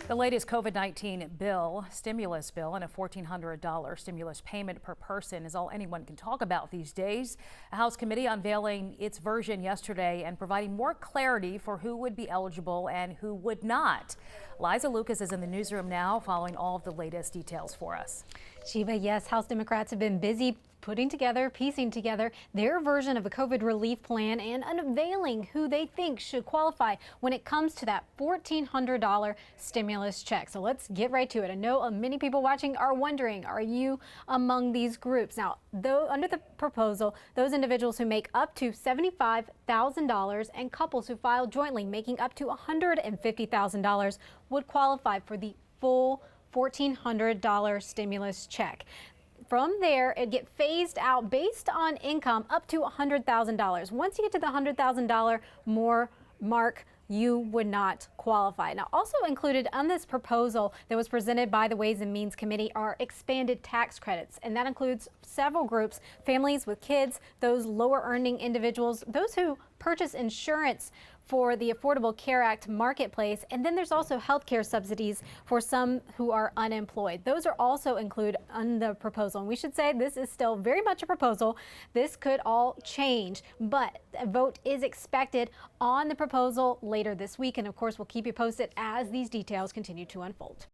The latest COVID-19 bill, stimulus bill, and a $1,400 stimulus payment per person is all anyone can talk about these days. A House committee unveiling its version yesterday and providing more clarity for who would be eligible and who would not. Liza Lucas is in the newsroom now following all of the latest details for us. Shiva, yes, House Democrats have been busy piecing together their version of a COVID relief plan and unveiling who they think should qualify when it comes to that $1,400 stimulus check. So let's get right to it. I know many people watching are wondering, are you among these groups? Now, though, under the proposal, those individuals who make up to $75,000 and couples who file jointly making up to $150,000 would qualify for the full $1,400 stimulus check. From there, it'd get phased out based on income up to $100,000. Once you get to the $100,000 more mark, you would not qualify. Now, also included on this proposal that was presented by the Ways and Means Committee are expanded tax credits, and that includes several groups: families with kids, those lower earning individuals, those who purchase insurance for the Affordable Care Act marketplace, and then there's also health care subsidies for some who are unemployed. Those are also included on the proposal. And we should say this is still very much a proposal. This could all change, but a vote is expected on the proposal later this week. And of course, we'll keep you posted as these details continue to unfold.